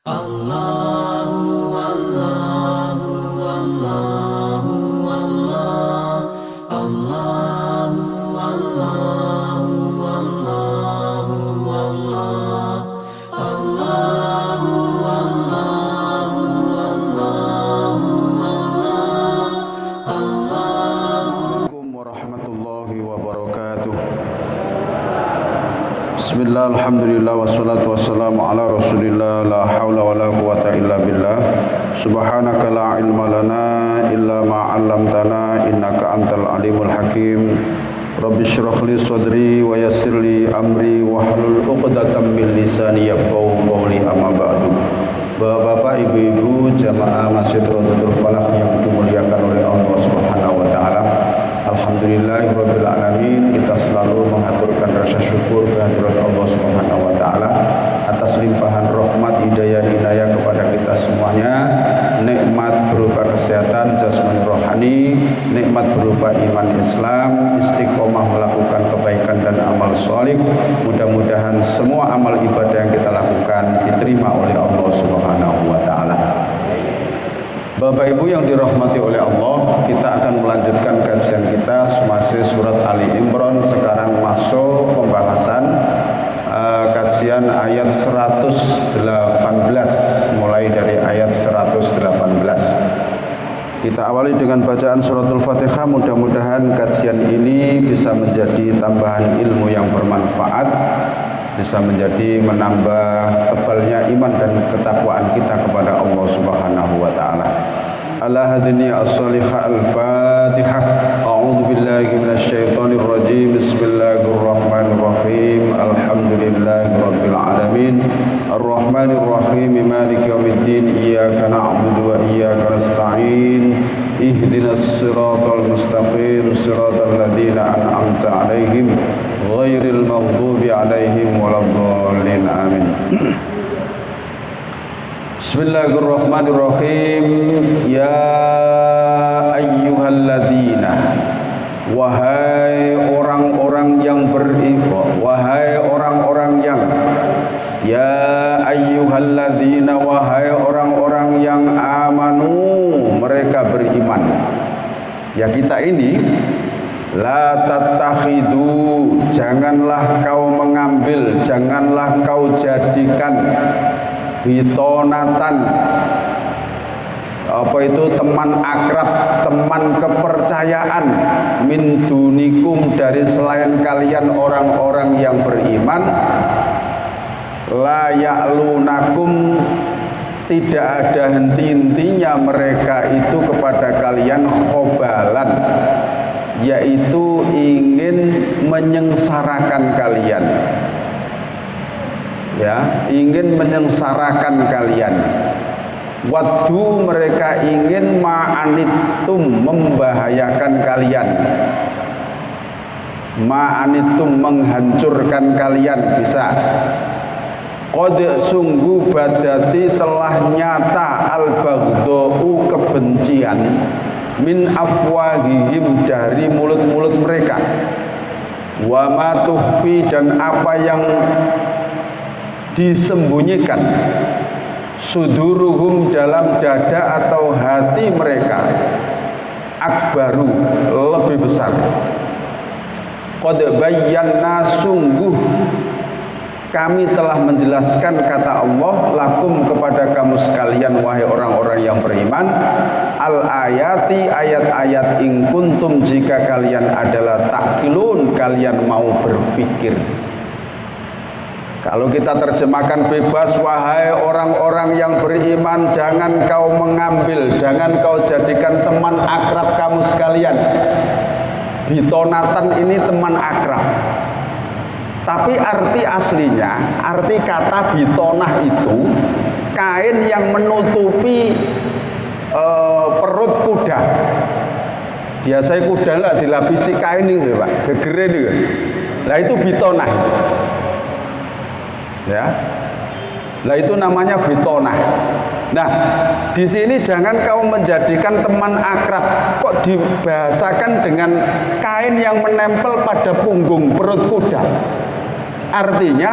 Allahu Allahu Allahu Allah Allahu Allahu Allahu Allah Allahu Allahu Allahu Assalamualaikum warahmatullahi wabarakatuh. Bismillah, alhamdulillah, wassalatu wassalamu ala rasulillah, la hawla wa la quwata illa billah. Subhanaka la ilma lana illa ma 'allamtana innaka antal alimul hakim. Rabbi shrah li sadri wa yassir li amri wahlul 'uqdatam min lisani yafqahu qawli, amma ba'du. Bapak-bapak, ibu-ibu, jamaah Masjid Rodatul Falaq yang dimuliakan oleh Allah Subhanahu wa taala. Alhamdulillahirabbil alamin, kita selalu mengaturkan rasa syukur kehadirat Allah Subhanahu wa taala atas limpahan rahmat, hidayah kepada kita semuanya. Nikmat berupa kesehatan jasmani rohani, nikmat berupa iman Islam, istiqomah melakukan kebaikan dan amal salih. Mudah-mudahan semua amal ibadah yang kita lakukan diterima oleh Allah Subhanahu wa taala. Bapak Ibu yang dirahmati oleh Allah, kita akan melanjutkan kajian kita masih surat Ali Imran. Sekarang masuk pembahasan kajian ayat 118, mulai dari ayat 118. Kita awali dengan bacaan suratul Fatihah. Mudah-mudahan kajian ini bisa menjadi tambahan ilmu yang bermanfaat, bisa menjadi menambah tebalnya iman dan ketakwaan kita kepada Allah Subhanahu wa taala. Ala hadini as-salihah al-Fatihah. A'udzu billahi minasyaitonir rajim. Bismillahirrahmanirrahim. Alhamdulillahirabbil alamin. Arrahmanir rahim. Maliki yaumiddin. Iyyaka na'budu wa iyyaka nasta'in. Ihdinas siratal mustaqim. Siratal ladzina an'amta 'alaihim ghairil maghdubi 'alaihim waladdallin. Amin. Bismillahirrahmanirrahim. Ya ayyuhalladzina, wahai orang-orang yang beriman, wahai orang-orang yang, ya ayyuhalladzina, wahai orang-orang yang amanu, mereka beriman. Ya kita ini, la tattakhidu, janganlah kau mengambil, janganlah kau jadikan bitonatan, apa itu, teman akrab, teman kepercayaan, min dunikum, dari selain kalian orang-orang yang beriman, la ya'lunakum, tidak ada henti-hentinya mereka itu kepada kalian, khobalan, yaitu ingin menyengsarakan kalian, ya, ingin menyengsarakan kalian. Waddu, mereka ingin, ma'anitum, membahayakan kalian, ma'anitum, menghancurkan kalian, bisa. Qad, sungguh, badati, telah nyata, al-baghdau, kebencian, min afwahihim, dari mulut-mulut mereka, wa ma tukhfi, dan apa yang disembunyikan, suduruhum, dalam dada atau hati mereka, akbaru, lebih besar. Qad bayyana, sungguh kami telah menjelaskan, kata Allah, lakum, kepada kamu sekalian, wahai orang-orang yang beriman, al ayati, ayat-ayat, in kuntum, jika kalian adalah takilun, kalian mau berfikir. Kalau kita terjemahkan bebas, wahai orang-orang yang beriman, jangan kau mengambil, jangan kau jadikan teman akrab kamu sekalian. Bitonatan ini teman akrab, tapi arti aslinya, arti kata bitonah itu kain yang menutupi perut kuda. Biasanya kuda lah dilapisi kain ini, Pak, gegere itu. Nah itu bitonah itu. Ya, lah itu namanya bitonah. Nah, di sini jangan kau menjadikan teman akrab. Kok dibahasakan dengan kain yang menempel pada punggung perut kuda? Artinya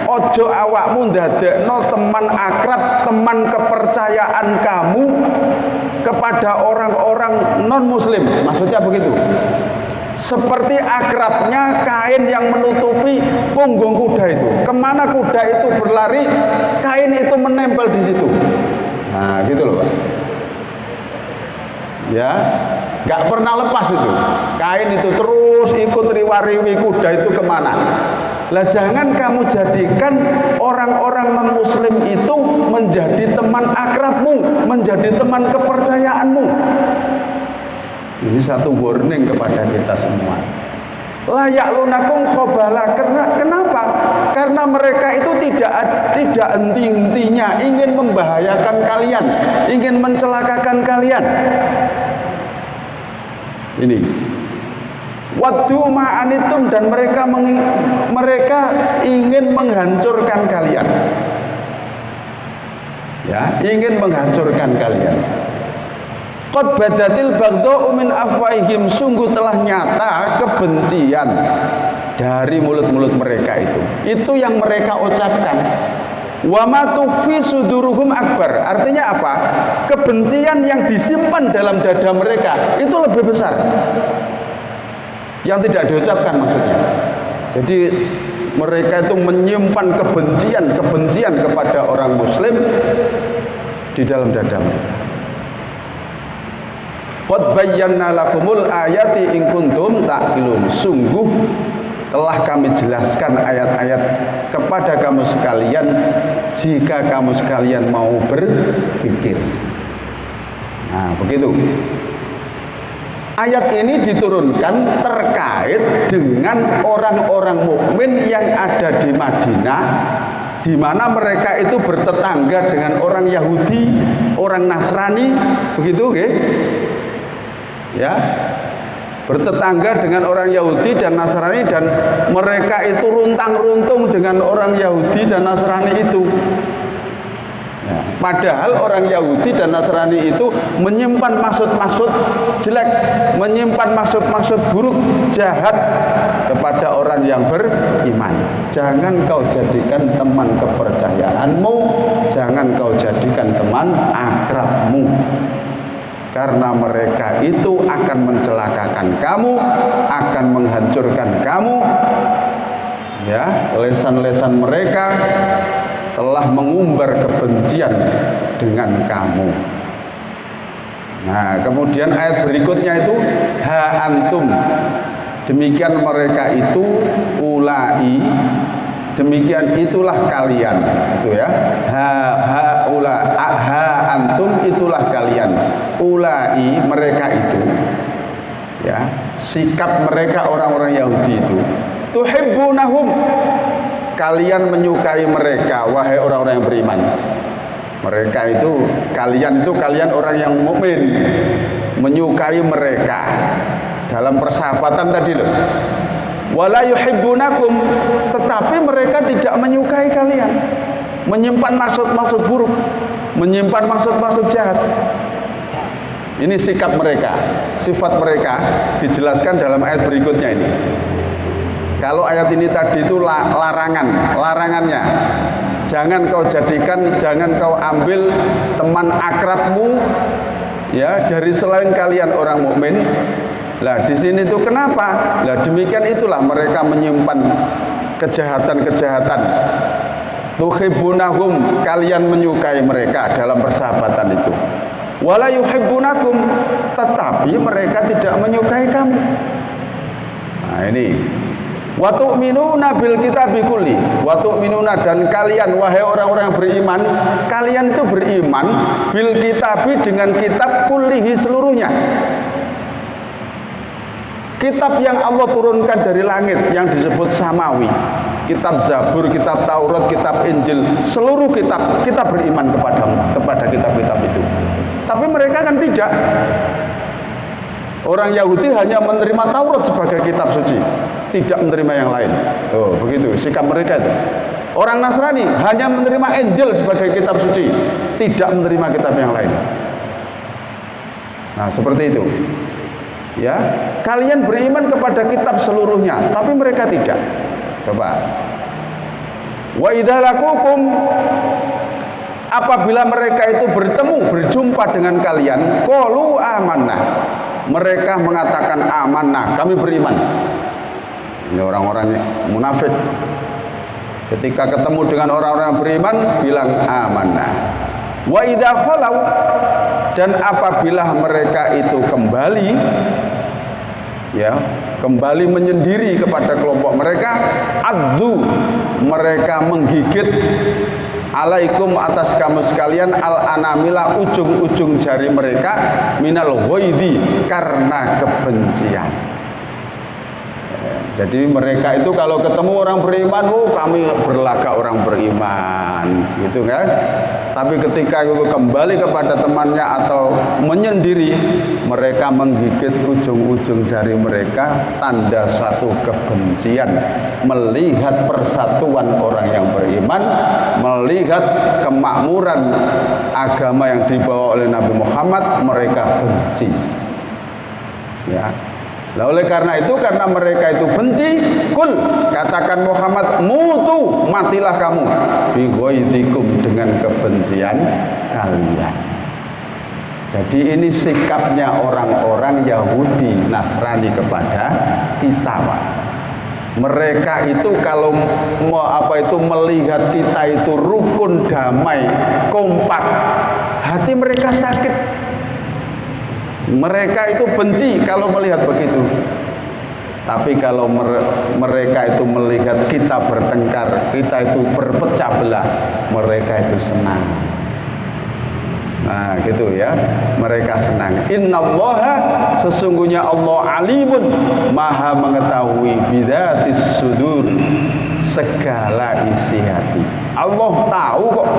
ojo awakmu ndadekno teman akrab teman kepercayaan kamu kepada orang-orang non-muslim. Maksudnya begitu. Seperti akrabnya kain yang menutupi punggung kuda itu. Kemana kuda itu berlari, kain itu menempel di situ. Nah, gitu loh, Pak. Ya, nggak pernah lepas itu. Kain itu terus ikut riwa-riwi kuda itu kemana. Lah jangan kamu jadikan orang-orang non-muslim itu menjadi teman akrabmu, menjadi teman kepercayaanmu. Ini satu warning kepada kita semua. Layak lunakum khobala. Kenapa? Karena mereka itu tidak henti-hentinya ingin membahayakan kalian, ingin mencelakakan kalian. Ini waddu ma'anitum, dan mereka ingin menghancurkan kalian. Ya, ingin menghancurkan kalian. Qad badatil baghdha'u min afwaihim, sungguh telah nyata kebencian dari mulut-mulut mereka itu. Itu yang mereka ucapkan. Wa ma tukhfi suduruhum akbar. Artinya apa? Kebencian yang disimpan dalam dada mereka itu lebih besar. Yang tidak diucapkan maksudnya. Jadi mereka itu menyimpan kebencian kepada orang muslim di dalam dada mereka. Qad bayyana lakumul ayati in kuntum ta'qilun. Sungguh telah kami jelaskan ayat-ayat kepada kamu sekalian jika kamu sekalian mau berpikir. Nah, begitu. Ayat ini diturunkan terkait dengan orang-orang mukmin yang ada di Madinah, di mana mereka itu bertetangga dengan orang Yahudi, orang Nasrani, begitu, okay? Ya, bertetangga dengan orang Yahudi dan Nasrani, dan mereka itu runtang-runtung dengan orang Yahudi dan Nasrani itu. Ya, padahal orang Yahudi dan Nasrani itu menyimpan maksud-maksud jelek, menyimpan maksud-maksud buruk, jahat kepada orang yang beriman. Jangan kau jadikan teman kepercayaanmu, jangan kau jadikan teman akrabmu. Karena mereka itu akan mencelakakan kamu, akan menghancurkan kamu. Ya, lesan-lesan mereka telah mengumbar kebencian dengan kamu. Nah, kemudian ayat berikutnya itu ha antum. Demikian mereka itu, ulai, demikian itulah kalian, itu ya. Ha antum, itulah kalian. Ulai, mereka itu, ya, sikap mereka orang-orang Yahudi itu. Tuhibbunahum, kalian menyukai mereka, wahai orang-orang yang beriman. Mereka itu, kalian orang yang mukmin, menyukai mereka dalam persahabatan tadi loh. Wala yuhibbunakum, tetapi mereka tidak menyukai kalian, menyimpan maksud-maksud buruk, menyimpan maksud-maksud jahat. Ini sikap mereka, sifat mereka dijelaskan dalam ayat berikutnya ini. Kalau ayat ini tadi itu larangannya. Jangan kau ambil teman akrabmu ya dari selain kalian orang mukmin. Lah di sini itu kenapa? Lah demikian itulah mereka menyimpan kejahatan-kejahatan. Tuhibbunahum, kalian menyukai mereka dalam persahabatan itu. Wala yuhibbunakum, tetapi mereka tidak menyukai kamu. Nah ini. Wa tu'minuna bil kitabi kulli. Wa tu'minuna, dan kalian wahai orang-orang yang beriman, kalian itu beriman bil kitabi, dengan kitab kullihi seluruhnya. Kitab yang Allah turunkan dari langit yang disebut samawi. Kitab Zabur, kitab Taurat, kitab Injil, seluruh kitab kita beriman kepada kitab-kitab itu. Tapi mereka kan tidak. Orang Yahudi hanya menerima Taurat sebagai kitab suci, tidak menerima yang lain. Oh, begitu sikap mereka itu. Orang Nasrani hanya menerima Injil sebagai kitab suci, tidak menerima kitab yang lain. Nah, seperti itu. Ya, kalian beriman kepada kitab seluruhnya, tapi mereka tidak. Coba. Wa idza laqukum, apabila mereka itu berjumpa dengan kalian, qalu amanna, mereka mengatakan amanah, kami beriman. Ini orang-orang munafik. Ketika ketemu dengan orang-orang beriman, bilang amanah. Wa idza khalau, dan apabila mereka itu kembali, ya, kembali menyendiri kepada kelompok mereka, addu, mereka menggigit alaikum atas kamu sekalian al-anamila, ujung-ujung jari mereka, minal ghaidhi, karena kebencian. Jadi mereka itu kalau ketemu orang beriman, oh kami berlagak orang beriman, gitu kan. Tapi ketika itu kembali kepada temannya atau menyendiri, mereka menggigit ujung-ujung jari mereka, tanda suatu kebencian. Melihat persatuan orang yang beriman, melihat kemakmuran agama yang dibawa oleh Nabi Muhammad, mereka benci. Ya. Nah, oleh karena itu, karena mereka itu benci, kul, katakan Muhammad, mutu, matilah kamu, bighaidikum, dengan kebencian kalian. Jadi ini sikapnya orang-orang Yahudi Nasrani kepada kita, Pak. Mereka itu kalau melihat kita itu rukun, damai, kompak, hati mereka sakit. Mereka itu benci kalau melihat begitu. Tapi kalau mereka itu melihat kita bertengkar, kita itu berpecah belah, mereka itu senang. Nah gitu ya, mereka senang. Innallaha, sesungguhnya Allah alimun, maha mengetahui bidatis sudur, segala isi hati. Allah tahu kok,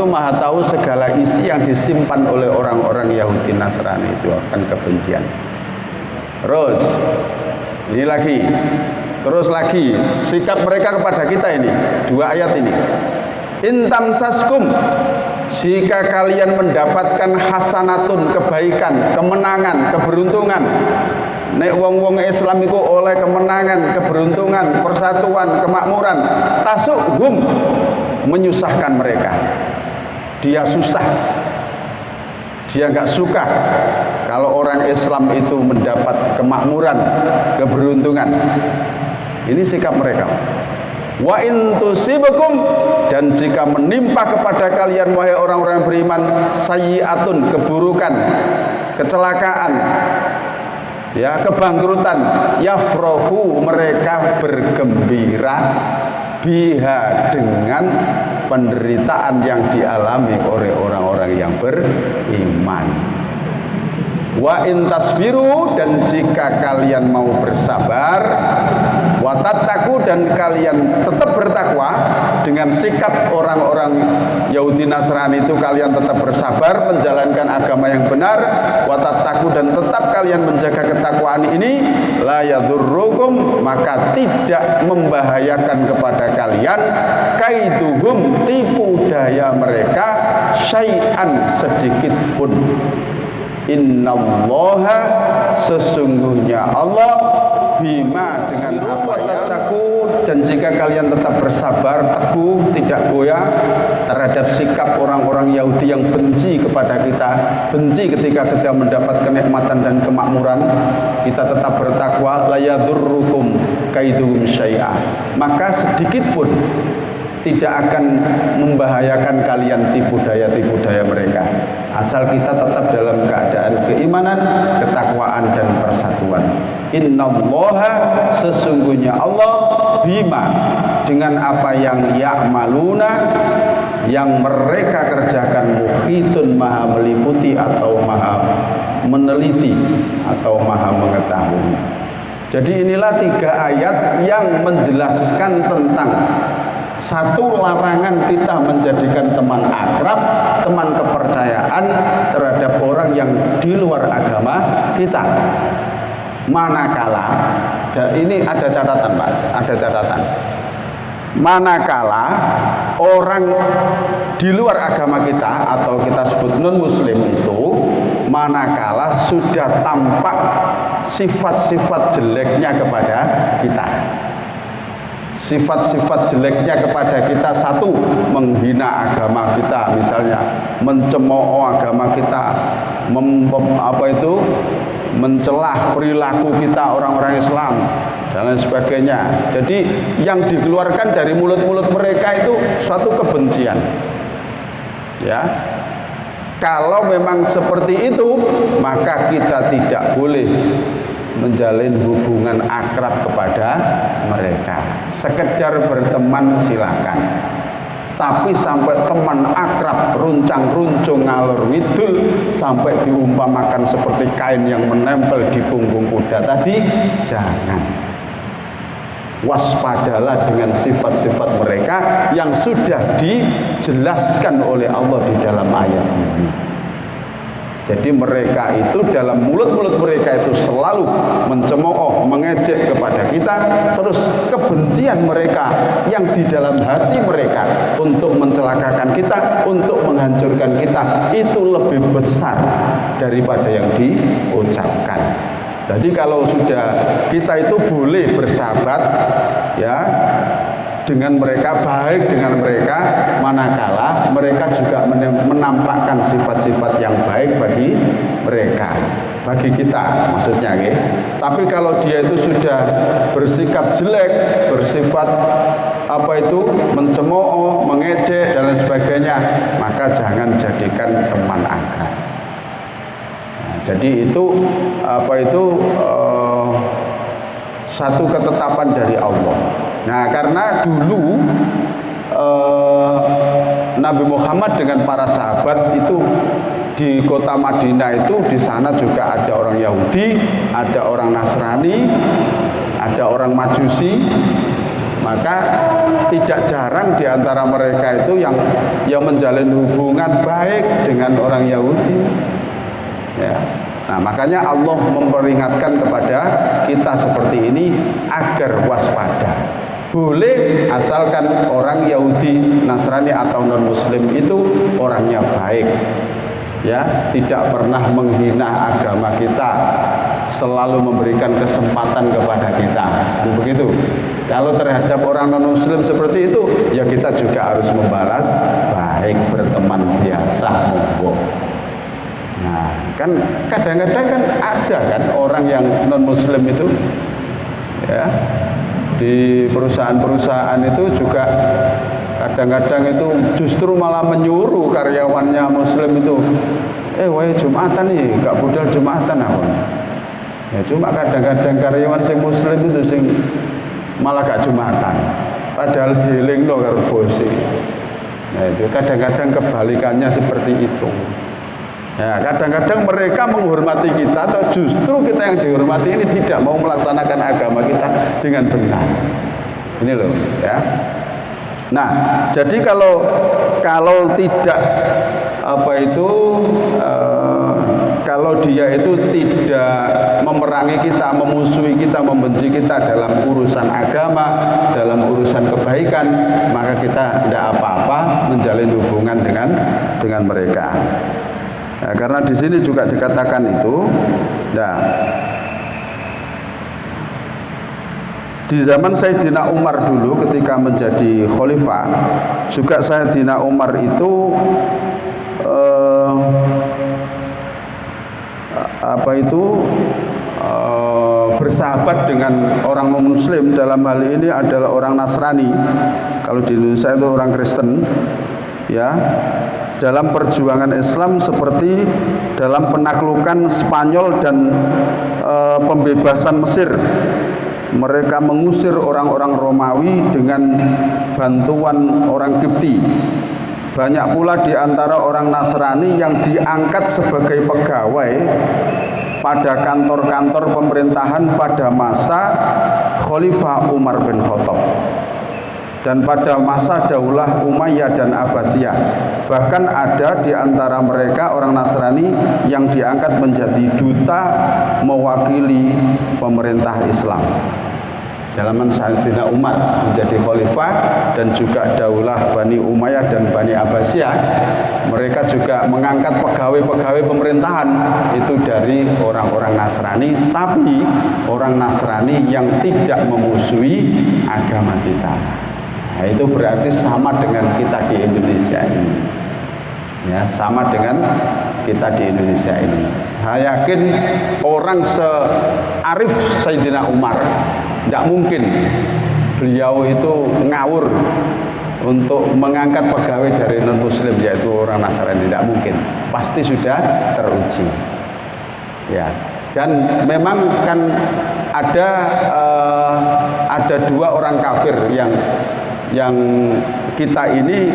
maha tahu segala isi yang disimpan oleh orang-orang Yahudi Nasrani itu akan kebencian. Terus ini lagi, terus lagi sikap mereka kepada kita ini, dua ayat ini. Intam saskum, jika kalian mendapatkan hasanatun, kebaikan, kemenangan, keberuntungan. Nek wong-wong Islam itu oleh kemenangan, keberuntungan, persatuan, kemakmuran, tasukhum, menyusahkan mereka. Dia susah, dia nggak suka kalau orang Islam itu mendapat kemakmuran, keberuntungan. Ini sikap mereka. Wa in tusibakum, dan jika menimpa kepada kalian wahai orang-orang beriman, sayyi'atun, keburukan, kecelakaan, ya, kebangkrutan, yafrahu, mereka bergembira, biha, dengan penderitaan yang dialami oleh orang-orang yang beriman. Wa in tasbiru, dan jika kalian mau bersabar, wa tattaqu, dan kalian tetap bertakwa, dengan sikap orang-orang Yahudi Nasrani itu kalian tetap bersabar menjalankan agama yang benar, wa tattaqu, dan tetap kalian menjaga ketakwaan ini, la yadurrukum, maka tidak membahayakan kepada kalian, kaiduhum, tipu daya mereka, syai'an, sedikit pun. Innallaha, sesungguhnya Allah, bima, dengan apa tattaqu, dan jika kalian tetap bersabar, teguh, tidak goyah terhadap sikap orang-orang Yahudi yang benci kepada kita, benci ketika kita mendapat kenikmatan dan kemakmuran, kita tetap bertakwa, la yadurrukum kaiduhum syai'a, maka sedikit pun tidak akan membahayakan kalian tipu daya mereka, asal kita tetap dalam keadaan keimanan, ketakwaan, dan persatuan. Innallaha, sesungguhnya Allah, bima, dengan apa yang ya'maluna, yang mereka kerjakan, muhitun, maha meliputi atau maha meneliti atau maha mengetahui. Jadi inilah 3 ayat yang menjelaskan tentang satu, larangan kita menjadikan teman akrab, teman kepercayaan terhadap orang yang di luar agama kita. Manakala, dan ini ada catatan, Pak, ada catatan. Manakala orang di luar agama kita atau kita sebut non muslim itu, manakala sudah tampak sifat-sifat jeleknya kepada kita. sifat-sifat jeleknya kepada kita. Satu, menghina agama kita, misalnya mencemooh agama kita, mencelah perilaku kita orang-orang Islam dan lain sebagainya. Jadi yang dikeluarkan dari mulut-mulut mereka itu suatu kebencian. Ya. Kalau memang seperti itu, maka kita tidak boleh menjalin hubungan akrab kepada mereka. Sekedar berteman silakan. Tapi sampai teman akrab, runcang-runcung ngalor ngidul, sampai diumpamakan seperti kain yang menempel di punggung kuda tadi, jangan. Waspadalah dengan sifat-sifat mereka yang sudah dijelaskan oleh Allah di dalam ayat ini. Jadi mereka itu, dalam mulut-mulut mereka itu selalu mencemooh, mengejek kepada kita. Terus kebencian mereka yang di dalam hati mereka untuk mencelakakan kita, untuk menghancurkan kita, itu lebih besar daripada yang diucapkan. Jadi kalau sudah kita itu boleh bersahabat ya dengan mereka, baik dengan mereka, manakala mereka juga menampakkan sifat-sifat yang baik bagi mereka, bagi kita maksudnya ya. Tapi kalau dia itu sudah bersikap jelek, bersifat mencemooh, mengejek dan lain sebagainya, maka jangan jadikan teman akrab. Jadi itu satu ketetapan dari Allah. Nah, karena dulu Nabi Muhammad dengan para sahabat itu di kota Madinah itu, di sana juga ada orang Yahudi, ada orang Nasrani, ada orang Majusi. Maka tidak jarang di antara mereka itu yang menjalin hubungan baik dengan orang Yahudi. Ya. Nah, makanya Allah memperingatkan kepada kita seperti ini agar waspada. Boleh asalkan orang Yahudi, Nasrani atau non-Muslim itu orangnya baik, ya, tidak pernah menghina agama kita, selalu memberikan kesempatan kepada kita. Begitu. Kalau terhadap orang non-Muslim seperti itu, ya kita juga harus membalas baik, berteman biasa, monggo. Nah, kan kadang-kadang kan ada kan orang yang non-Muslim itu, ya, di perusahaan-perusahaan itu juga kadang-kadang itu justru malah menyuruh karyawannya Muslim itu, wae Jumatan nih, gak budal Jumatan apa? Ya cuma kadang-kadang karyawan sing Muslim itu sing malah gak Jumatan, padahal dilingno karo bos. Nah, itu kadang-kadang kebalikannya seperti itu. Ya, kadang-kadang mereka menghormati kita, atau justru kita yang dihormati ini tidak mau melaksanakan agama kita dengan benar. Ini loh, ya. Nah, jadi kalau tidak kalau dia itu tidak memerangi kita, memusuhi kita, membenci kita dalam urusan agama, dalam urusan kebaikan, maka kita tidak apa-apa menjalin hubungan dengan mereka. Nah, karena di sini juga dikatakan itu, nah, di zaman Sayyidina Umar dulu ketika menjadi khalifah, juga Sayyidina Umar itu bersahabat dengan orang non-Muslim. Dalam hal ini adalah orang Nasrani. Kalau di Indonesia itu orang Kristen, ya. Dalam perjuangan Islam seperti dalam penaklukan Spanyol dan pembebasan Mesir. Mereka mengusir orang-orang Romawi dengan bantuan orang Kipti. Banyak pula di antara orang Nasrani yang diangkat sebagai pegawai pada kantor-kantor pemerintahan pada masa Khalifah Umar bin Khattab dan pada masa Daulah Umayyah dan Abbasiyah. Bahkan ada di antara mereka orang Nasrani yang diangkat menjadi duta mewakili pemerintah Islam. zaman Sayyidina Umar menjadi khalifah, dan juga daulah Bani Umayyah dan Bani Abbasiyah, mereka juga mengangkat pegawai-pegawai pemerintahan itu dari orang-orang Nasrani, tapi orang Nasrani yang tidak memusuhi agama kita. Nah, itu berarti sama dengan kita di Indonesia ini. Ya, sama dengan kita di Indonesia ini. Saya yakin orang searif Sayyidina Umar tidak mungkin beliau itu ngawur untuk mengangkat pegawai dari non muslim yaitu orang Nasrani, tidak mungkin, pasti sudah teruji. Ya, dan memang kan ada dua orang kafir yang kita ini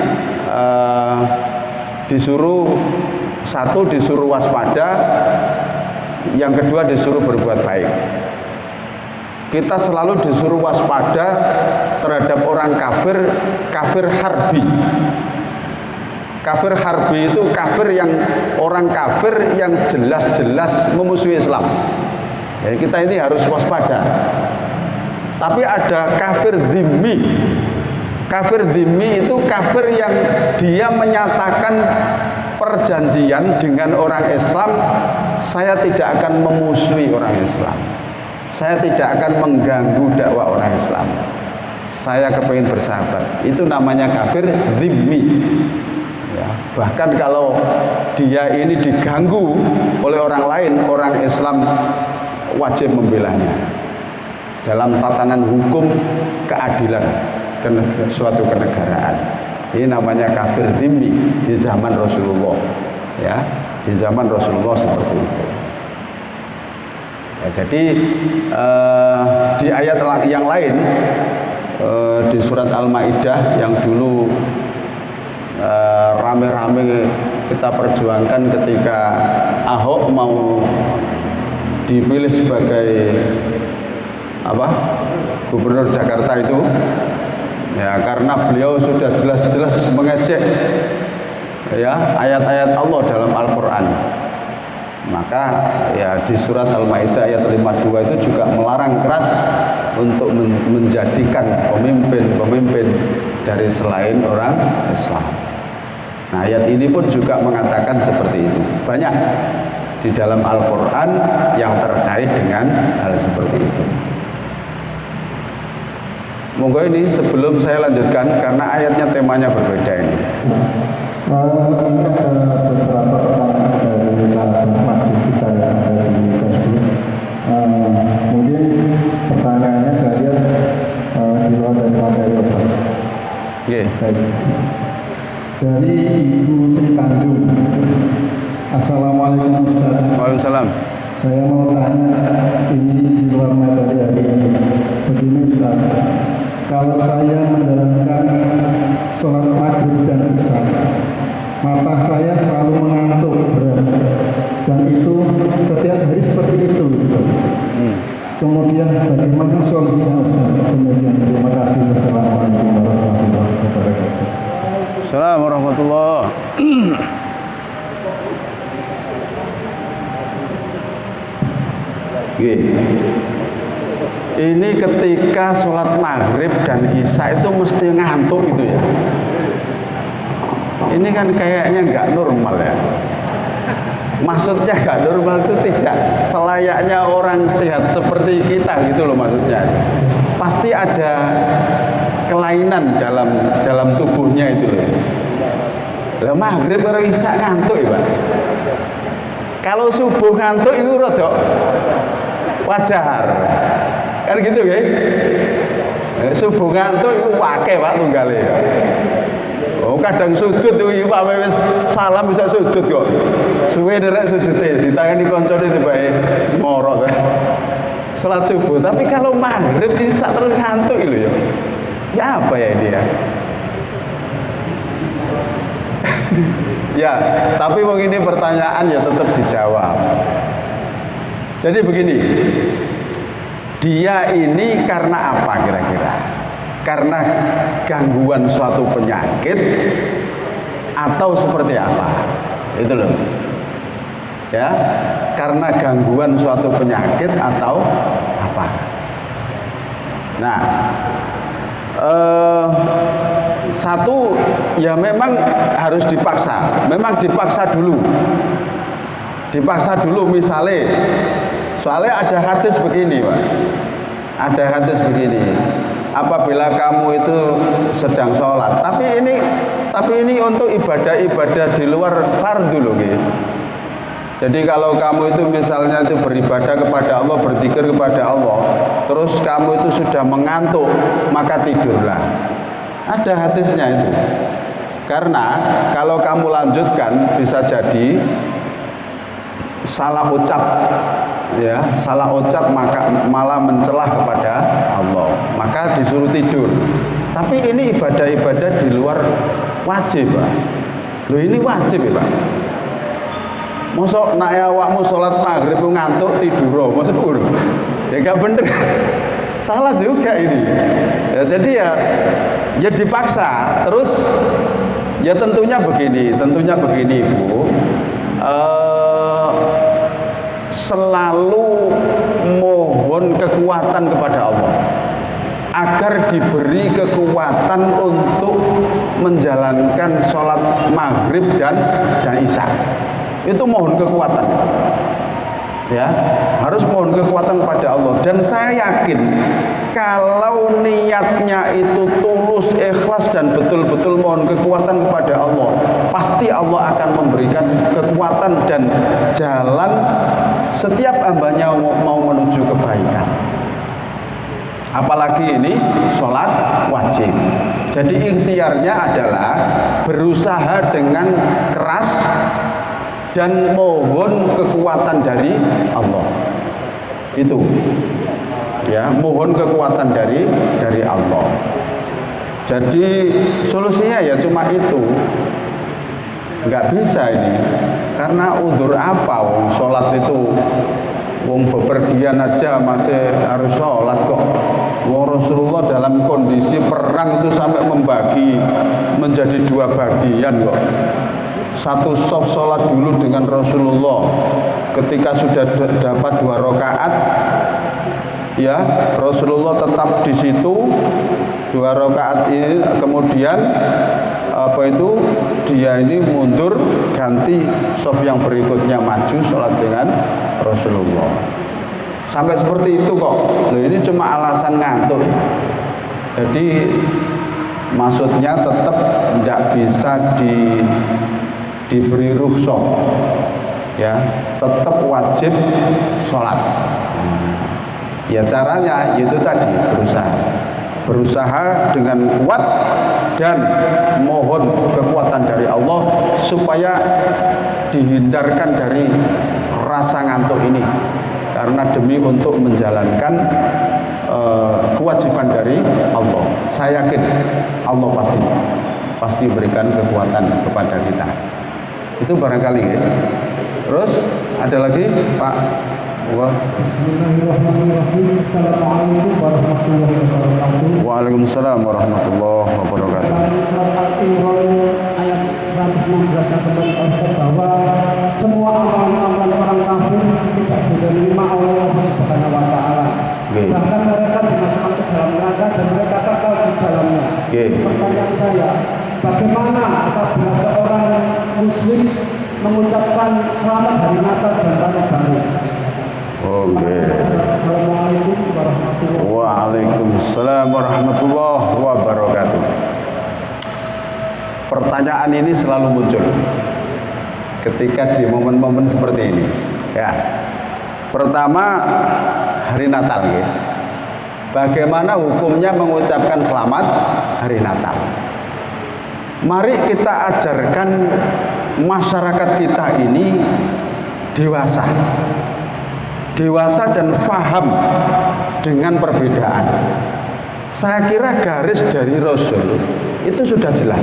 satu disuruh waspada, yang kedua disuruh berbuat baik. Kita selalu disuruh waspada terhadap orang kafir harbi. Kafir harbi itu orang kafir yang jelas-jelas memusuhi Islam. Jadi kita ini harus waspada. Tapi ada kafir dhimmi. Kafir dhimmi itu kafir yang dia menyatakan perjanjian dengan orang Islam, saya tidak akan memusuhi orang Islam, saya tidak akan mengganggu dakwah orang Islam, saya kepingin bersahabat. Itu namanya kafir dhimmi. Ya, bahkan kalau dia ini diganggu oleh orang lain, orang Islam wajib membelanya dalam tatanan hukum keadilan suatu kenegaraan. Ini namanya kafir dhimmi di zaman Rasulullah. Ya, di zaman Rasulullah seperti itu. Ya, jadi di ayat yang lain di surat Al-Maidah yang dulu rame-rame kita perjuangkan ketika Ahok mau dipilih sebagai gubernur Jakarta itu, ya, karena beliau sudah jelas-jelas mengejek ya ayat-ayat Allah dalam Al-Quran. Maka ya di surat Al-Maidah ayat 52 itu juga melarang keras untuk menjadikan pemimpin dari selain orang Islam. Nah, ayat ini pun juga mengatakan seperti itu. Banyak di dalam Al-Quran yang terkait dengan hal seperti itu. Monggo ini sebelum saya lanjutkan, karena ayatnya temanya berbeda ini. Ini ada beberapa pertanyaan dari sahabat masjid kita yang ada di Facebook. Mungkin pertanyaannya saya lihat di luar dari materi Ustaz. Yeah. Dari Ibu Sri Tanjung. Assalamualaikum Ustaz. Waalaikumsalam. Saya mau tanya, ini di luar materi hari ini. Begini Ustaz, kalau saya menjalankan sholat maghrib dan isya, mata saya selalu mengantuk berat, dan itu setiap hari seperti itu. Kemudian bagaimana solusinya Ustaz? Kemudian terima kasih. Wassalamualaikum warahmatullahi wabarakatuh. Assalamualaikum warahmatullahi wabarakatuh. Ini ketika sholat maghrib dan isya itu mesti ngantuk gitu ya. Ini kan kayaknya nggak normal ya. Maksudnya nggak normal itu tidak selayaknya orang sehat seperti kita gitu loh maksudnya. Pasti ada kelainan dalam tubuhnya itu loh. Lah maghrib baru isya ngantuk ya Pak. Kalau subuh ngantuk itu rada wajar, kan gitu ya. Subuh ngantuk itu wakil Pak tunggale. Oh kadang sujud itu Pak wis salam bisa sujud kok. Suwe derek sujude ditangani koncone tibae moro. Salat subuh, tapi kalau maghrib bisa terus ngantuk lho ya. Ya apa ya dia? Ya, tapi mau ini pertanyaan ya tetap dijawab. Jadi begini, dia ini karena apa kira-kira? Karena gangguan suatu penyakit atau seperti apa? Itu loh. Ya, karena gangguan suatu penyakit atau apa? Nah, satu ya memang harus dipaksa, memang dipaksa dulu misalnya, soalnya ada hadis begini Pak, ada hadis begini, apabila kamu itu sedang sholat, tapi ini untuk ibadah-ibadah di luar fardu loh gitu. Jadi kalau kamu itu misalnya itu beribadah kepada Allah, berzikir kepada Allah, terus kamu itu sudah mengantuk, maka tidurlah. Ada hadisnya itu. Karena kalau kamu lanjutkan bisa jadi salah ucap, ya, salah ucap maka malah mencelah kepada Allah. Maka disuruh tidur. Tapi ini ibadah-ibadah di luar wajib, Pak. Loh ini wajib ya, Pak. Mosok nak awakmu sholat maghrib ngantuk tidur, maksudku ya gak bener. Salah juga ini. Ya, jadi ya dipaksa. Terus ya tentunya begini Bu. Selalu mohon kekuatan kepada Allah agar diberi kekuatan untuk menjalankan sholat maghrib dan isya. Itu mohon kekuatan, ya, harus mohon kekuatan kepada Allah. Dan saya yakin kalau niatnya itu tulus, ikhlas dan betul-betul mohon kekuatan kepada Allah, pasti Allah akan memberikan kekuatan dan jalan setiap hambanya mau menuju kebaikan. Apalagi ini sholat wajib. Jadi ikhtiarnya adalah berusaha dengan keras dan mohon kekuatan dari Allah. Itu ya, mohon kekuatan dari Allah. Jadi solusinya ya cuma itu. Nggak bisa ini. Karena udzur apa wong sholat itu, wong bepergian aja masih harus sholat kok. Wong Rasulullah dalam kondisi perang itu sampai membagi menjadi 2 bagian kok. Satu soft sholat dulu dengan Rasulullah. Ketika sudah dapat 2 rakaat, ya Rasulullah tetap di situ 2 rakaat ini. Kemudian dia ini mundur, ganti soft yang berikutnya maju sholat dengan Rasulullah. Sampai seperti itu kok. Loh, ini cuma alasan ngantuk. Jadi maksudnya tetap tidak bisa diberi rukhsah, ya, tetap wajib sholat. Ya caranya itu tadi, berusaha dengan kuat dan mohon kekuatan dari Allah supaya dihindarkan dari rasa ngantuk ini, karena demi untuk menjalankan kewajiban dari Allah. Saya yakin Allah pasti berikan kekuatan kepada kita. Itu barangkali ya. Terus ada lagi Pak. Bismillahirrahmanirrahim. Assalamualaikum warahmatullahi wabarakatuh. Waalaikumsalam warahmatullahi wabarakatuh. Surat Al-Imran ayat 116 bahwa semua amalan-amalan orang kafir tidak diterima oleh Allah Subhanahu wa taala. Bahkan mereka dimasukkan ke dalam neraka dan mereka kekal di dalamnya. Pertanyaan saya, bagaimana apabila seorang muslim mengucapkan selamat hari Natal dan tahun baru? Assalamualaikum warahmatullahi wabarakatuh. Waalaikumsalam warahmatullahi wabarakatuh. Pertanyaan ini selalu muncul ketika di momen-momen seperti ini. Ya, pertama hari Natal ya. Bagaimana hukumnya mengucapkan selamat hari Natal? Mari kita ajarkan masyarakat kita ini dewasa dan faham dengan perbedaan. Saya kira garis dari Rasul itu sudah jelas.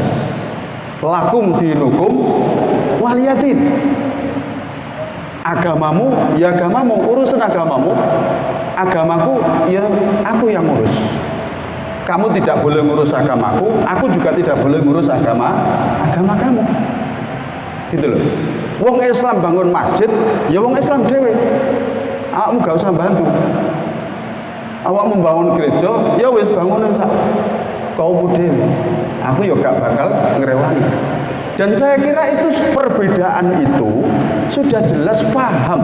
Lakum dinukum waliyadin. Agamamu ya agamamu, urusan agamamu. Agamaku ya aku yang ngurus. Kamu tidak boleh ngurus agamaku, aku juga tidak boleh ngurus agama kamu. Gitu loh. Wong Islam bangun masjid, ya wong Islam dhewe. Kamu gak usah bantu. Awak membangun gereja, ya wis bangunan sak kaum dhewe. Aku ya gak bakal ngrewangi. Dan saya kira itu perbedaan itu sudah jelas paham.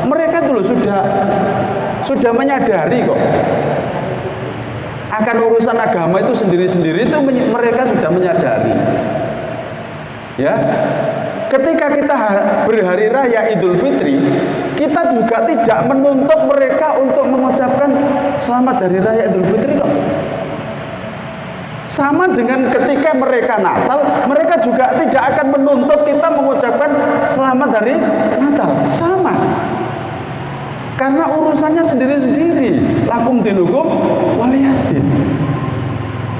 Mereka dulu sudah menyadari kok. Akan urusan agama itu sendiri-sendiri itu mereka sudah menyadari. Ya. Ketika kita berhari raya Idul Fitri, kita juga tidak menuntut mereka untuk mengucapkan selamat hari raya Idul Fitri kok. Sama dengan ketika mereka Natal, mereka juga tidak akan menuntut kita mengucapkan selamat hari Natal. Sama. Karena urusannya sendiri-sendiri. Lakum dinukum waliyadin.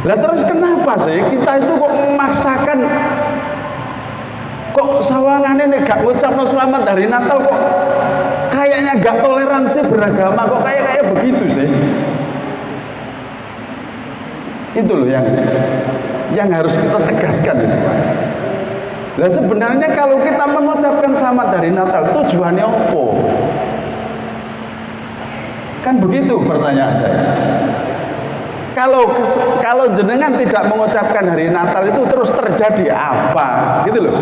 Lah terus kenapa sih kita itu kok memaksakan, kok sawangane nek gak ngucapno selamat hari Natal kok kayaknya gak toleransi beragama, kok kayak begitu sih? Itu loh yang harus kita tegaskan itu, Pak. Nah sebenarnya kalau kita mengucapkan selamat hari Natal tujuannya apa? Kan begitu pertanyaan saya. Kalau jenengan tidak mengucapkan hari Natal itu terus terjadi apa? Gitu loh.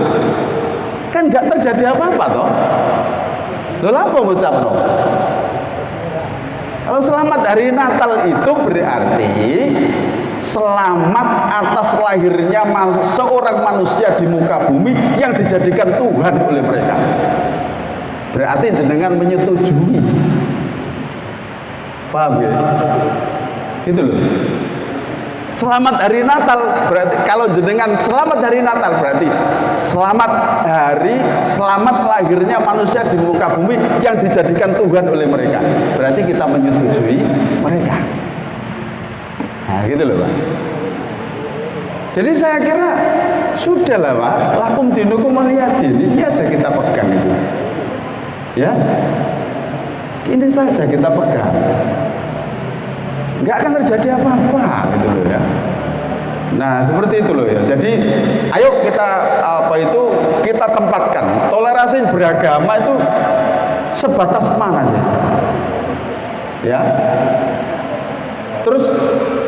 Kan nggak terjadi apa-apa toh. Loh apa ngucapno? Kalau selamat hari Natal itu berarti selamat atas lahirnya seorang manusia di muka bumi yang dijadikan Tuhan oleh mereka. Berarti jenengan menyetujui. Paham ya? Gitu loh. Selamat hari Natal berarti, kalau jenengan selamat hari Natal berarti selamat lahirnya manusia di muka bumi yang dijadikan Tuhan oleh mereka. Berarti kita menyetujui mereka. Nah gitu loh Pak. Jadi saya kira sudahlah Pak, lakum dinukum waliyadin, ini aja kita pegang itu. Ya, ini saja kita pegang. Nggak akan terjadi apa-apa gitu loh ya. Nah seperti itu loh ya. Jadi ayo kita kita tempatkan toleransi beragama itu sebatas mana sih? Ya. Terus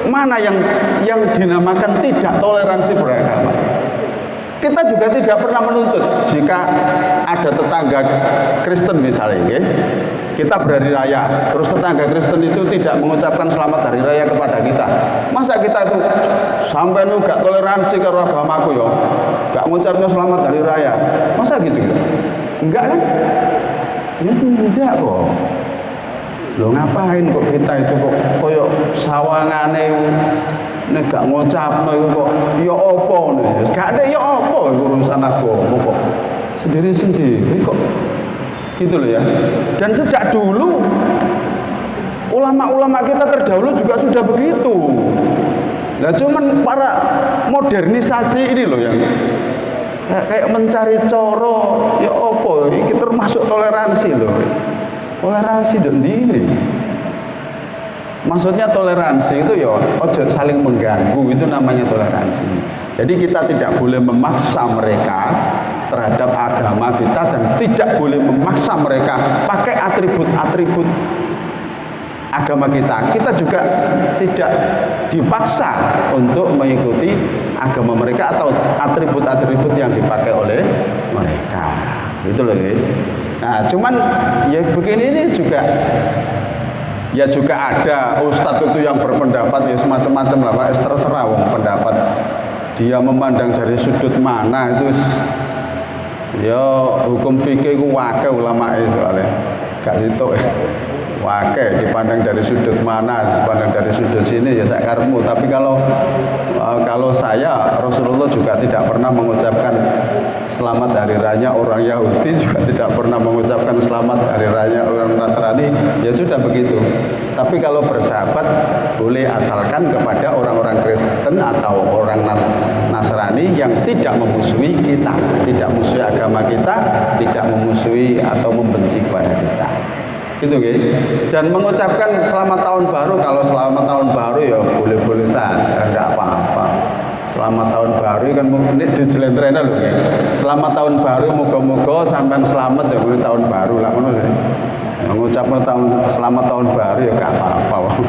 mana yang dinamakan tidak toleransi beragama? Kita juga tidak pernah menuntut jika ada tetangga Kristen misalnya, ya, kita berhari raya, terus tetangga Kristen itu tidak mengucapkan selamat hari raya kepada kita. Masa kita itu sampai nu gak toleransi karo agamaku ya, gak mengucapnya selamat hari raya? Masa gitu? Enggak kan? Ya tidak kok. Loh ngapain kok kita itu kok koyo sawangane nek gak ngucapno iku kok ya apa nih? Gak ada ya apa urusan agama kok. Sendiri-sendiri kok. Gitu loh ya. Dan sejak dulu ulama-ulama kita terdahulu juga sudah begitu. Nah cuman para modernisasi ini loh yang kayak mencari coro ya apa ini termasuk toleransi loh. Toleransi dan ini. Maksudnya toleransi itu ya ojo saling mengganggu, itu namanya toleransi. Jadi kita tidak boleh memaksa mereka terhadap agama kita dan tidak boleh memaksa mereka pakai atribut-atribut agama kita. Kita juga tidak dipaksa untuk mengikuti agama mereka atau atribut-atribut yang dipakai oleh mereka. Gitu loh ya. Nah, cuman ya begini ini juga ya juga ada ustadz itu yang berpendapat ya semacam-macam lah Pak, terserah wong pendapat dia memandang dari sudut mana itu ya hukum fikih ku wake ulama soalnya gak situ wake dipandang dari sudut mana, dipandang dari sudut sini ya saya karmu. Tapi kalau saya Rasulullah juga tidak pernah mengucapkan selamat hari raya orang Yahudi, juga tidak pernah mengucapkan selamat hari raya orang Nasrani. Ya sudah begitu. Tapi kalau bersahabat boleh asalkan kepada orang-orang Kristen atau orang Nasrani yang tidak memusuhi kita, tidak memusuhi agama kita, tidak memusuhi atau membenci kepada kita. Gitu guys. Dan mengucapkan selamat tahun baru, kalau selamat tahun baru ya boleh-boleh saja, enggak apa-apa. Selamat tahun baru kan ini dijelentrena lho guys. Selamat tahun baru, moga-moga sampean selamat ya tahun baru lah ngono. Mengucapkan selamat tahun baru ya gak apa-apa.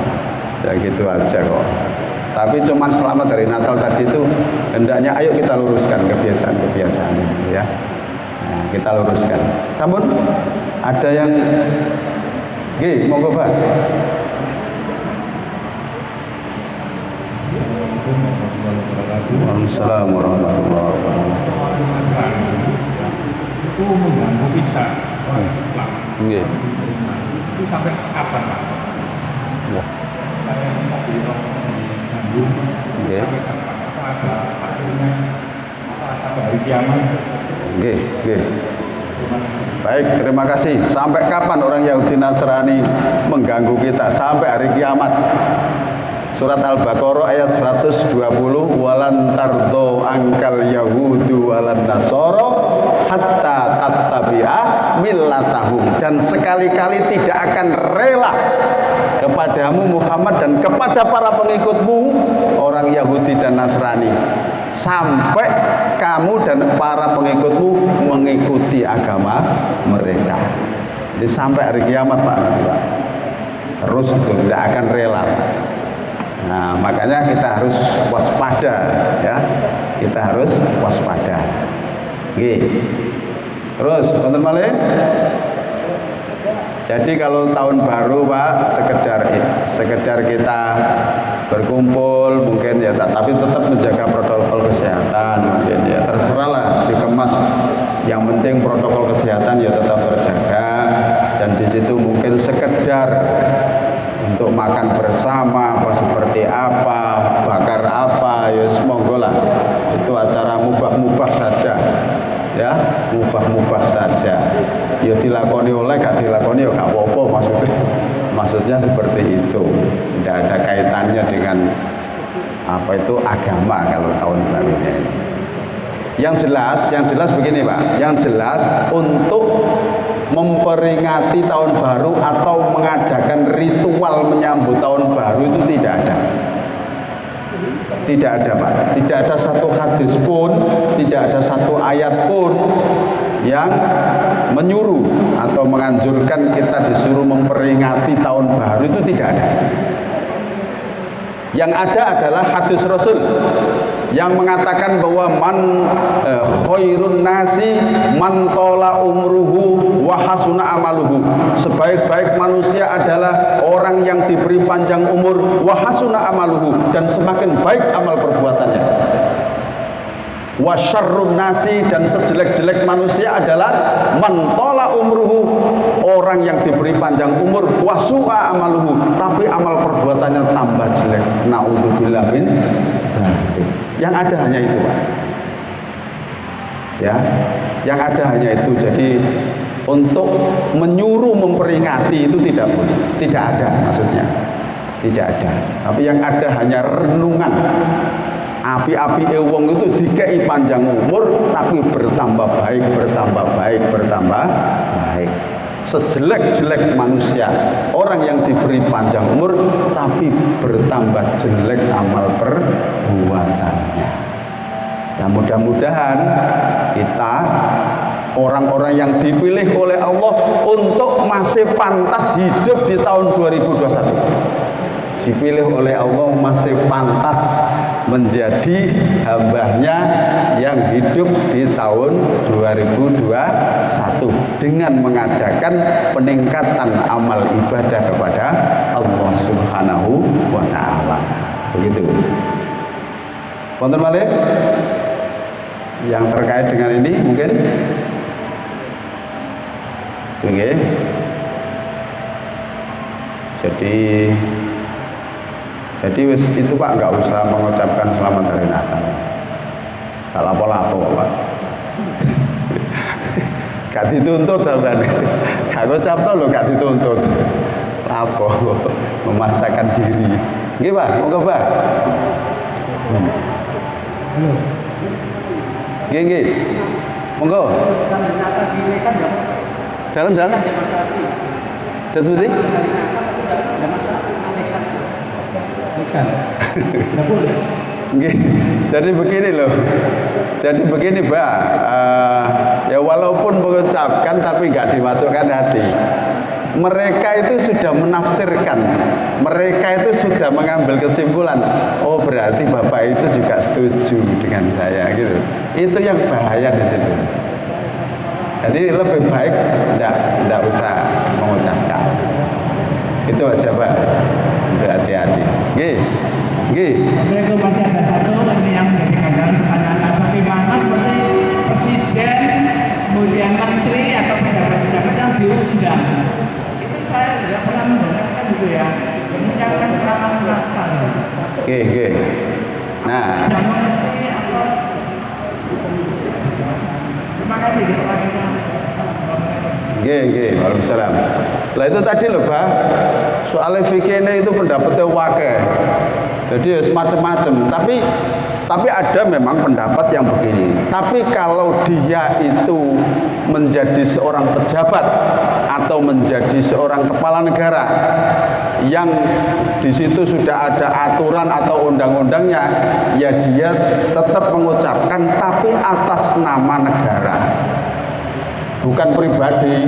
Ya gitu aja kok. Tapi cuman selamat dari Natal tadi itu hendaknya ayo kita luruskan kebiasaan-kebiasaan ini ya. Nah, kita luruskan. Sampun ada yang nggih monggo Pak. Waalaikumsalam warahmatullahi wabarakatuh. Itu mengganggu kita orang Islam. Nggih. Itu sampai kapan Pak? Wah. Kayak mobil di Bandung. Nggih. Sampai kapan? Apa ada akhirnya apa sampai hari kiamat? Nggih, nggih. Baik, terima kasih. Sampai kapan orang Yahudi Nasrani mengganggu kita? Sampai hari kiamat. Surat Al-Baqarah ayat 120, walan tardo angkal yahudu walan nasoro hatta tattabi'a millatahum, dan sekali-kali tidak akan rela kepadamu Muhammad dan kepada para pengikutmu orang Yahudi dan Nasrani sampai kamu dan para pengikutmu mengikuti agama mereka. Jadi sampai hari kiamat Pak, terus itu tidak akan rela. Nah, makanya kita harus waspada ya. Kita harus waspada. Oke. Terus wonten malih. Jadi kalau tahun baru Pak sekedar kita berkumpul mungkin ya, tapi tetap menjaga protokol kesehatan mungkin ya, terserahlah dikemas. Yang penting protokol kesehatan ya tetap terjaga, dan di situ mungkin sekedar untuk makan bersama apa seperti apa, bakar apa, ya semoga lah itu acara mubah-mubah saja ya, mubah-mubah saja ya, dilakoni oleh gak dilakoni ya gak apa-apa, maksudnya seperti itu, tidak ada kaitannya dengan apa itu agama kalau tahun barunya ini. Yang jelas begini Pak, yang jelas untuk memperingati tahun baru atau mengadakan ritual menyambut tahun baru itu tidak ada. Tidak ada Pak, tidak ada satu hadis pun, tidak ada satu ayat pun yang menyuruh atau menganjurkan kita disuruh memperingati tahun baru, itu tidak ada. Yang ada adalah hadis Rasul yang mengatakan bahwa khairun nasi man tola umruhu wa hasuna amaluhu. Sebaik-baik manusia adalah orang yang diberi panjang umur wa hasuna amaluhu, dan semakin baik amal perbuatannya. Wa syarrun nasi, dan sejelek-jelek manusia adalah man tola umruhu, orang yang diberi panjang umur wa su'a amaluhu, tapi amal perbuatannya tambah jelek. Naudzubillah min dzalik. Yang ada hanya itu Pak. Ya, yang ada hanya itu. Jadi untuk menyuruh memperingati itu tidak boleh, tidak ada maksudnya, tidak ada. Tapi yang ada hanya renungan. Api-api wong itu dikei panjang umur tapi bertambah baik, bertambah baik, bertambah baik. Sejelek-jelek manusia orang yang diberi panjang umur tapi bertambah jelek amal perbuatannya. Nah, mudah-mudahan kita orang-orang yang dipilih oleh Allah untuk masih pantas hidup di tahun 2021, dipilih oleh Allah masih pantas menjadi hambanya yang hidup di tahun 2021 dengan mengadakan peningkatan amal ibadah kepada Allah Subhanahu wa ta'ala. Begitu. Wonten malih yang terkait dengan ini mungkin? Oke. Jadi itu Pak, nggak usah mengucapkan selamat hari Natal. Gak lapo-lapo Pak. Gak dituntut sampean. Gak ngucapno lho, gak dituntut. Lapo memaksakan diri. Nggih Pak, monggo Pak. Nggih. Monggo. Dalam. Dan seperti? Jadi begini loh. Jadi begini Pak. Ya walaupun mengucapkan tapi nggak dimasukkan hati. mereka itu sudah menafsirkan, mereka itu sudah mengambil kesimpulan, oh berarti Bapak itu juga setuju dengan saya gitu. Itu yang bahaya di situ. Jadi lebih baik tidak usah mengucapkan. Itu aja Pak, untuk hati-hati. Itu masih ada satu ini yang menjadi kendala pertanyaan, bagaimana seperti presiden, kemudian menteri atau pejabat-pejabat yang diundang. Itu saya tidak pernah mendengarkan gitu ya, mengucapkan selamat Natal. Nah, terima kasih. Waalaikumsalam. Lah itu tadi loh Pak, soal fikih ini itu pendapatnya wakil. Jadi semacam-macam. Tapi ada memang pendapat yang begini. Tapi kalau dia itu menjadi seorang pejabat atau menjadi seorang kepala negara yang di situ sudah ada aturan atau undang-undangnya, ya dia tetap mengucapkan tapi atas nama negara, bukan pribadi.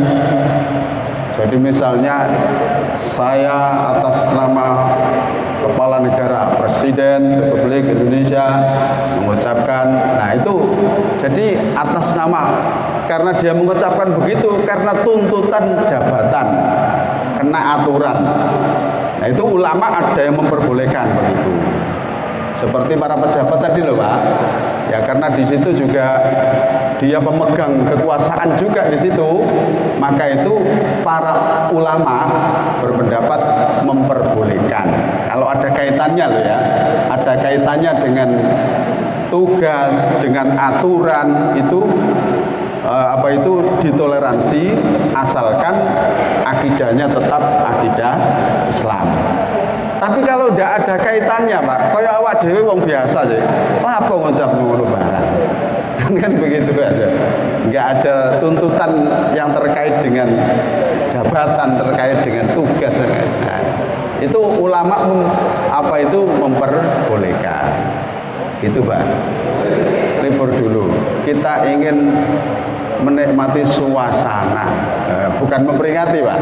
Jadi misalnya saya atas nama kepala negara, Presiden Republik Indonesia mengucapkan, nah itu jadi atas nama, karena dia mengucapkan begitu karena tuntutan jabatan, kena aturan. Nah itu ulama ada yang memperbolehkan begitu. Seperti para pejabat tadi loh Pak, ya karena di situ juga dia pemegang kekuasaan juga di situ, maka itu para ulama berpendapat memperbolehkan. Kalau ada kaitannya loh ya, ada kaitannya dengan tugas, dengan aturan itu ditoleransi asalkan akidahnya tetap akidah Islam. Tapi kalau tidak ada kaitannya Pak, kaya awak dhewe wong biasa sih, apa ngucap ngono barang. Kan begitu aja. Enggak ada tuntutan yang terkait dengan jabatan, terkait dengan tugas. Nah, itu ulama memperbolehkan. Gitu Pak. Libur dulu. Kita ingin menikmati suasana, bukan memperingati Pak.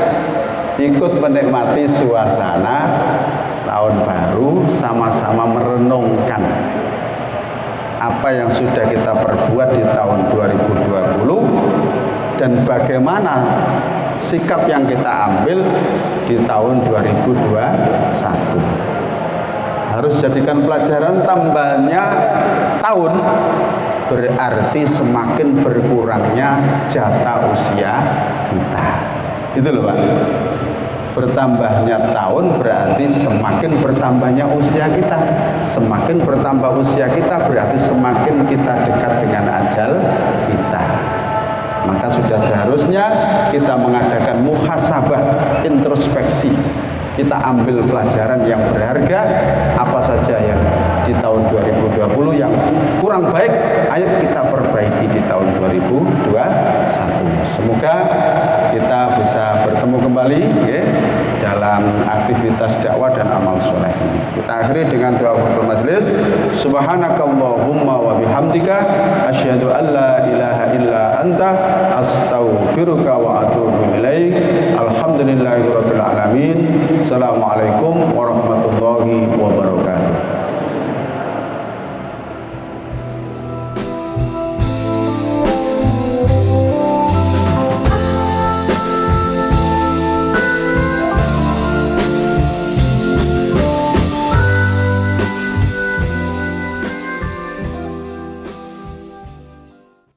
Ikut menikmati suasana tahun baru, sama-sama merenungkan apa yang sudah kita perbuat di tahun 2020 dan bagaimana sikap yang kita ambil di tahun 2021. Harus jadikan pelajaran, tambahnya tahun berarti semakin berkurangnya jatah usia kita. Itu loh Pak. Bertambahnya tahun berarti semakin bertambahnya usia kita. Semakin bertambah usia kita berarti semakin kita dekat dengan ajal kita. Maka sudah seharusnya kita mengadakan muhasabah, introspeksi. Kita ambil pelajaran yang berharga, apa saja yang di tahun 2020 yang kurang baik, ayo kita perbaiki di tahun 2021. Semoga kita bisa bertemu kembali ya, dalam aktivitas dakwah dan amal soleh ini. Kita akhiri dengan doa khusus majelis. Subhanakallahumma wa bihamdika asyhadu an la ilaha illa anta astaghfiruka wa atubu ilaik. Alhamdulillahirabbil alamin. Assalamualaikum warahmatullahi wabarakatuh.